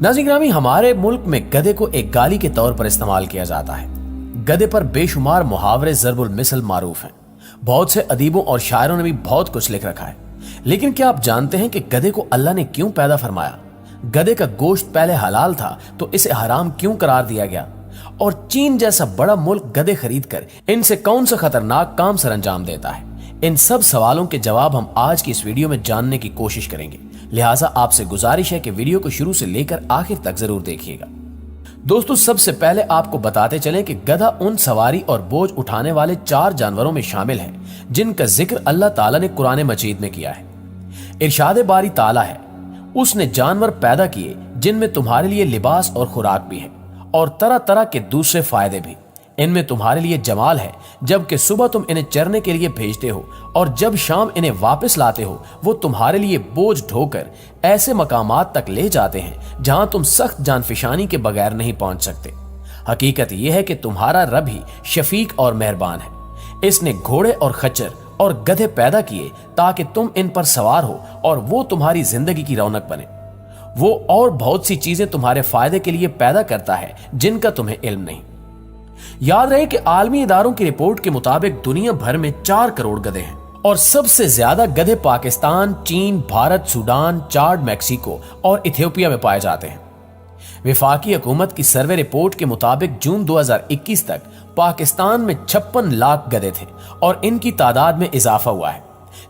नाज़रीन ग्रामी, हमारे मुल्क में गधे को एक गाली के तौर पर इस्तेमाल किया जाता है। गधे पर बेशुमार मुहावरे ज़रबुल मिसल मारूफ हैं। बहुत से अदीबों और शायरों ने भी बहुत कुछ लिख रखा है। लेकिन क्या आप जानते हैं कि गधे को अल्लाह ने क्यों पैदा फरमाया? गधे का गोश्त पहले हलाल था तो इसे हराम क्यों करार दिया गया? और चीन जैसा बड़ा मुल्क गधे खरीद कर इनसे कौन सा खतरनाक काम सरअंजाम देता है? इन सब सवालों के जवाब हम आज की इस वीडियो में जानने की कोशिश करेंगे। लिहाजा आपसे गुजारिश है कि वीडियो को शुरू से लेकर आखिर तक जरूर देखिएगा। दोस्तों, सबसे पहले आपको बताते चलें कि गधा उन सवारी और बोझ उठाने वाले 4 जानवरों में शामिल है जिनका जिक्र अल्लाह ताला ने कुरान मजीद में किया है। इरशाद बारी ताला है, उसने जानवर पैदा किए जिनमें तुम्हारे लिए लिबास और खुराक भी है और तरह तरह के दूसरे फायदे भी। इनमें तुम्हारे लिए जमाल है, जबकि सुबह तुम इन्हें चरने के लिए भेजते हो और जब शाम इन्हें वापस लाते हो वो तुम्हारे लिए बोझ ढोकर ऐसे मकामात तक ले जाते हैं जहां तुम सख्त जानफिशानी के बगैर नहीं पहुंच सकते। हकीकत यह है कि तुम्हारा रब ही शफीक और मेहरबान है। इसने घोड़े और खच्चर और गधे पैदा किए ताकि तुम इन पर सवार हो और वो तुम्हारी जिंदगी की रौनक बने। वो और बहुत सी चीजें तुम्हारे फायदे के लिए पैदा करता है जिनका तुम्हें इल्म नहीं। याद रहे कि आलमी इदारों की रिपोर्ट के मुताबिक दुनिया भर में 4 करोड़ गधे हैं और सबसे ज्यादा गधे पाकिस्तान, चीन, भारत, सूडान, चाड, मैक्सिको और इथियोपिया में पाए जाते हैं। विफाकी हुकूमत की सर्वे रिपोर्ट के मुताबिक जून 2021 तक पाकिस्तान में 56 लाख गधे थे और इनकी तादाद में इजाफा हुआ है,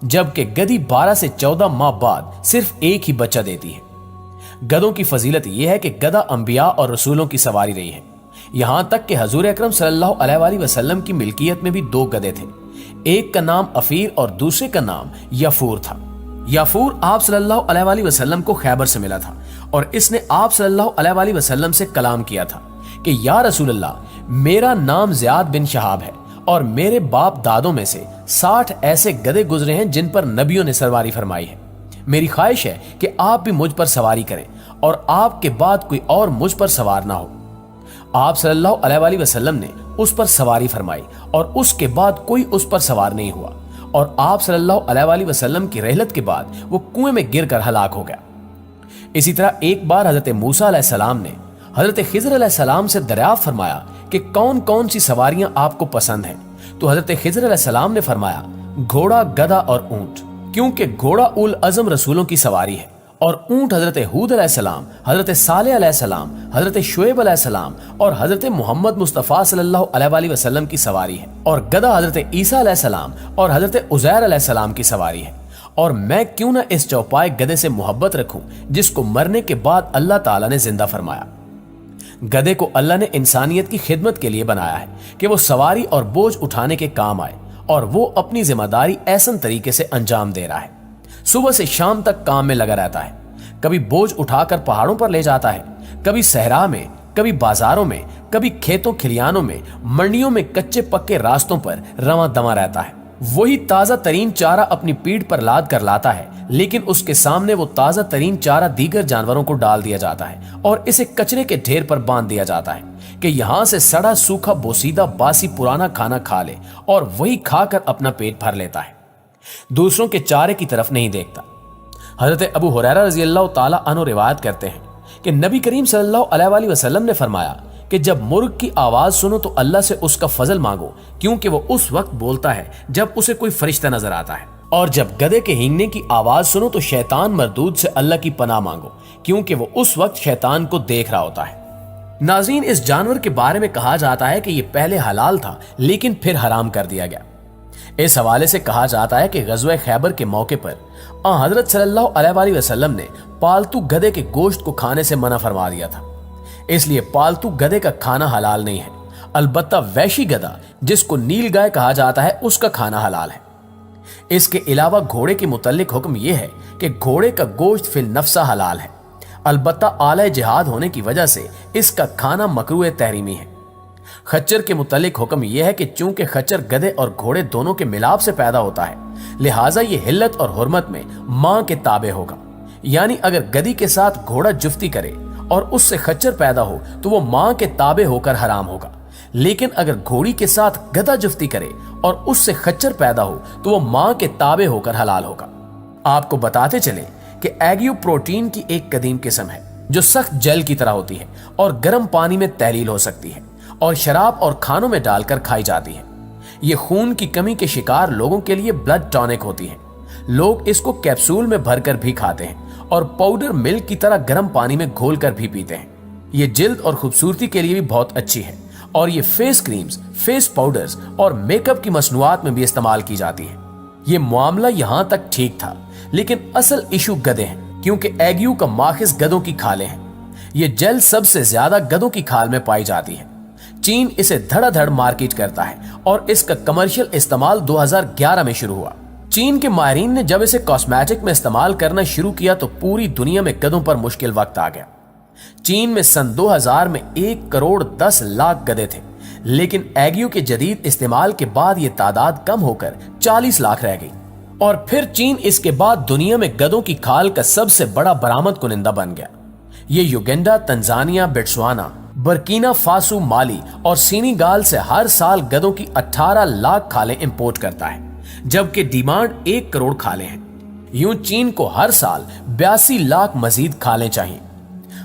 जबकि गधी 12 से 14 माह बाद सिर्फ एक ही बच्चा देती है। गधों की फजीलत यह है कि गधा अंबिया और रसूलों की सवारी रही है। यहां तक कि हजूर अकरम सल्लल्लाहु अलैहि वसल्लम की मिल्कियत में भी 2 गधे थे। एक का नाम अफीर और दूसरे का नाम यफूर था। यफूर आप सल्लल्लाहु अलैहि वसल्लम को खैबर से मिला था और इसने आप सल्लल्लाहु अलैहि वसल्लम से कलाम किया था कि या रसूल अल्लाह, मेरा नाम ज़ियाद बिन शहाब है और मेरे बाप दादों में से 60 ऐसे गधे गुजरे हैं जिन पर नबियों ने सवारी फरमाई है। मेरी ख्वाहिश है कि आप भी मुझ पर सवारी करें और आपके बाद कोई और मुझ पर सवार ना हो। आप सल्लल्लाहु अलैहि वसल्लम ने उस पर सवारी फरमाई और उसके बाद कोई उस पर सवार नहीं हुआ और आप सल्लल्लाहु अलैहि वसल्लम की रहलत के बाद वो कुएं में गिरकर हलाक हो गया। इसी तरह एक बार हजरत मूसा अलैहिस्सलाम ने हजरत खिज़र अलैहिस्सलाम से दरियाफ्त फरमाया कि कौन कौन सी सवारियां आपको पसंद हैं, तो हजरत खिज़र अलैहिस्सलाम ने फरमाया घोड़ा, गधा और ऊंट, क्योंकि घोड़ा उल अज़म रसूलों की सवारी है और ऊंट हजरत हूद अलैहिस्सलाम, हजरत सालेह अलैहिस्सलाम, हजरत शुएब अलैहिस्सलाम और हजरत मोहम्मद मुस्तफ़ा सल्लल्लाहु अलैहि वसल्लम की सवारी है और गधा हजरत ईसा अलैहिस्सलाम और हजरत उज़ैर अलैहिस्सलाम की सवारी है। और मैं क्यों ना इस चौपाए गधे से मोहब्बत रखूं जिसको मरने के बाद अल्लाह ताला ने जिंदा फरमाया। गधे को अल्लाह ने इंसानियत की खिदमत के लिए बनाया है कि वो सवारी और बोझ उठाने के काम आए और वो अपनी जिम्मेदारी ऐसन तरीके से अंजाम दे रहा है। सुबह से शाम तक काम में लगा रहता है। कभी बोझ उठाकर पहाड़ों पर ले जाता है, कभी सहरा में, कभी बाजारों में, कभी खेतों खलियानों में, मंडियों में कच्चे पक्के रास्तों पर रवां दवा रहता है। वही ताजा तरीन चारा अपनी पीठ पर लाद कर लाता है, लेकिन उसके सामने वो ताजा तरीन चारा दीगर जानवरों को डाल दिया जाता है और इसे कचरे के ढेर पर बांध दिया जाता है कि यहां से सड़ा सूखा बोसीदा बासी पुराना खाना खा ले और वही खाकर अपना पेट भर लेता है, दूसरों के चारे की तरफ नहीं देखता। हजरत अबू हुरैरा रज़ी अल्लाह ताला अन्हु रिवायत करते हैं कि नबी करीम सल्लल्लाहु अलैहि वसल्लम ने फरमाया कि जब मुर्ग की आवाज सुनो तो अल्लाह से उसका फजल मांगो, क्योंकि वो उस वक्त बोलता है जब उसे कोई फरिश्ता नजर आता है। और जब गधे के हींगने की आवाज सुनो तो शैतान मरदूद से अल्लाह की पनाह मांगो, क्योंकि वो उस वक्त शैतान को देख रहा होता है। नाज़रीन, इस जानवर के बारे में कहा जाता है कि ये पहले हलाल था लेकिन फिर हराम कर दिया गया। इस हवाले से कहा जाता है कि गज़वे खैबर के मौके पर हजरत सल्लल्लाहु अलैहि वसल्लम ने पालतू गधे के गोश्त को खाने से मना फरमा दिया था, इसलिए पालतू गधे का खाना हलाल नहीं है। अलबत्ता वैशी गधा जिसको नील गाय कहा जाता है उसका खाना हलाल है। इसके अलावा घोड़े के मुतल्लिक हुक्म यह है कि घोड़े का गोश्त फिल नफ्सा हलाल है, अलबत्ता आला जिहाद होने की वजह से इसका खाना मकरूह तहरीमी है। खच्चर के मुतल्लिक हुक्म यह है कि चूंकि खच्चर गधे और घोड़े दोनों के मिलाप से पैदा होता है, लिहाजा ये हिल्लत और हुर्मत में मां के ताबे होगा। यानी अगर गधी के साथ घोड़ा जुफ्ती करे और उससे खच्चर पैदा हो तो वो मां के ताबे होकर हराम होगा, लेकिन अगर घोड़ी के साथ गधा जुफ्ती करे और उससे खच्चर पैदा हो तो वो मां के ताबे होकर हलाल होगा। आपको बताते चले कि एगियो प्रोटीन की एक कदीम किस्म है जो सख्त जेल की तरह होती है और गर्म पानी में तहलील हो सकती है और शराब और खानों में डालकर खाई जाती है। ये खून की कमी के शिकार लोगों के लिए ब्लड टॉनिक होती है। लोग इसको कैप्सूल में भरकर भी खाते हैं और पाउडर मिल्क की तरह गर्म पानी में घोलकर भी पीते हैं। ये जिल्द और खूबसूरती के लिए भी बहुत अच्छी है और ये फेस क्रीम्स, फेस पाउडर्स और मेकअप की मसनूआत में भी इस्तेमाल की जाती है। ये मामला यहां तक ठीक था, लेकिन असल इशू गधे हैं, क्योंकि एग्यू का माखिज गधों की खालें हैं। ये जेल सबसे ज्यादा गधों की खाल में पाई जाती है। चीन इसे धड़ाधड़ मार्केट करता है और इसका कमर्शियल इस्तेमाल 2011 में शुरू हुआ। चीन के माहिरीन ने जब इसे कॉस्मेटिक में इस्तेमाल करना शुरू किया तो पूरी दुनिया में गधों पर मुश्किल वक्त आ गया। चीन में सन 2000 में 1,10,00,000 गधे थे, लेकिन एग्यू के जदीद इस्तेमाल के बाद ये तादाद कम होकर 40 लाख रह गई। और फिर चीन इसके बाद दुनिया में गधों की खाल का सबसे बड़ा बरामद कुनिंदा बन गया। ये Uganda, Tanzania, Botswana, Burkina Faso, Mali और सेनेगाल से हर साल गधों की 18 लाख खालें इंपोर्ट करता है, जबकि डिमांड 1 करोड़ खालें हैं। यूं चीन को हर साल 82 लाख मजीद खालें चाहिए।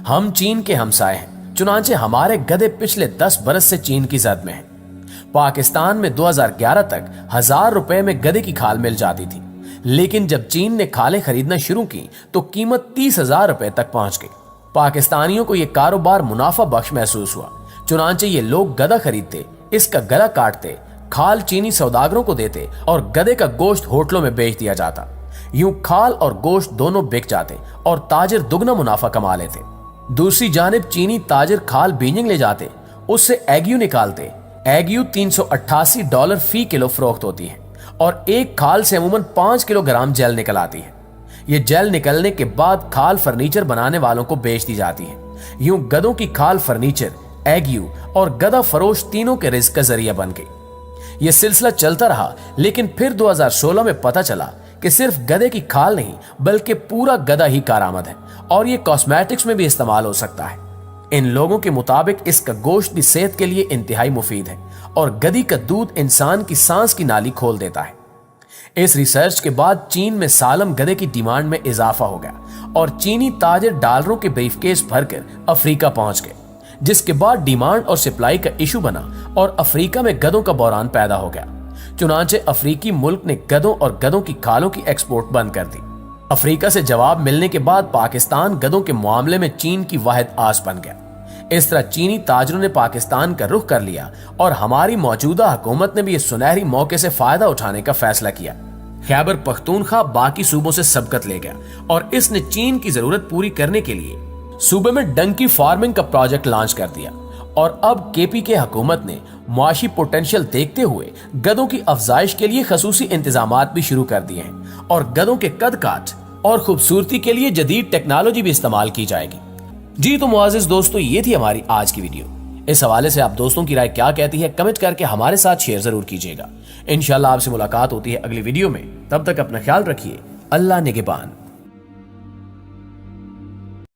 हम चीन के हमसाए हैं, चुनांचे हमारे गधे पिछले 10 बरस से चीन की जद में हैं। पाकिस्तान में 2011 तक 1000 रुपए में गधे की खाल मिल जाती थी, लेकिन जब चीन ने खालें खरीदना शुरू की तो कीमत 30,000 रुपए तक पहुंच गई। पाकिस्तानियों को यह कारोबार मुनाफा बख्श महसूस हुआ, चुनांचे ये लोग गधा खरीदते, इसका गला काटते, खाल चीनी सौदागरों को देते और गधे का गोश्त होटलों में बेच दिया जाता। यूं खाल और गोश्त दोनों बिक जाते और ताजिर दुगना मुनाफा कमा लेते। दूसरी जानिब चीनी ताजिर खाल बीजिंग ले जाते, उससे एग्यू निकालते। एग्यू $388 फी किलो फरोख्त होती है और एक खाल से अमूमन 5 किलोग्राम जेल निकल आती है। ये जेल निकलने के बाद खाल फर्नीचर बनाने वालों को बेच दी जाती है। यूं गधों की खाल फर्नीचर, एग्यू और गधा फरोश तीनों के रिस्क का जरिया बन गई। यह सिलसिला चलता रहा, लेकिन फिर 2016 में पता चला कि सिर्फ गधे की खाल नहीं बल्कि पूरा गधा ही कारआमद है और ये कॉस्मेटिक्स में भी इस्तेमाल हो सकता है। इन लोगों के मुताबिक इसका गोश्त भी सेहत के लिए इंतहाई मुफीद है और गधी का दूध इंसान की सांस की नाली खोल देता है। इस रिसर्च के बाद चीन में सालम गधे की डिमांड में इजाफा हो गया और चीनी ताजिर डॉलरों के ब्रीफकेस भरकर अफ्रीका पहुंच गए, जिसके बाद डिमांड और सप्लाई का इशू बना और अफ्रीका में गधों का बहरान पैदा हो गया। चुनांचे अफ्रीकी मुल्क ने गधों और गधों की खालों की एक्सपोर्ट बंद कर दी। अफ्रीका से जवाब मिलने के बाद पाकिस्तान गधों के मामले में चीन की वाहिद आस बन गया। इस तरह चीनी ताजरों ने पाकिस्तान का रुख कर लिया और हमारी मौजूदा हुकूमत ने भी इस सुनहरी मौके से फायदा उठाने का फैसला किया। खैबर पख्तूनख्वा बाकी सूबों से सबकत ले गया और इसने चीन की जरूरत पूरी करने के लिए सूबे में डंकी फार्मिंग का प्रोजेक्ट लॉन्च कर दिया और अब केपीके हुकूमत ने मुआशी पोटेंशियल देखते हुए गधों की अफजाइश के लिए खसूसी इंतजामात भी शुरू कर दिए हैं और गधों के कद काट और खूबसूरती के लिए जदीद टेक्नोलॉजी भी इस्तेमाल की जाएगी। जी तो मुआजिज दोस्तों, ये थी हमारी आज की वीडियो। इस हवाले से आप दोस्तों की राय क्या कहती है कमेंट करके हमारे साथ शेयर जरूर कीजिएगा। इंशाल्लाह आपसे मुलाकात होती है अगली वीडियो में। तब तक अपना ख्याल रखिए। अल्लाह निगहबान।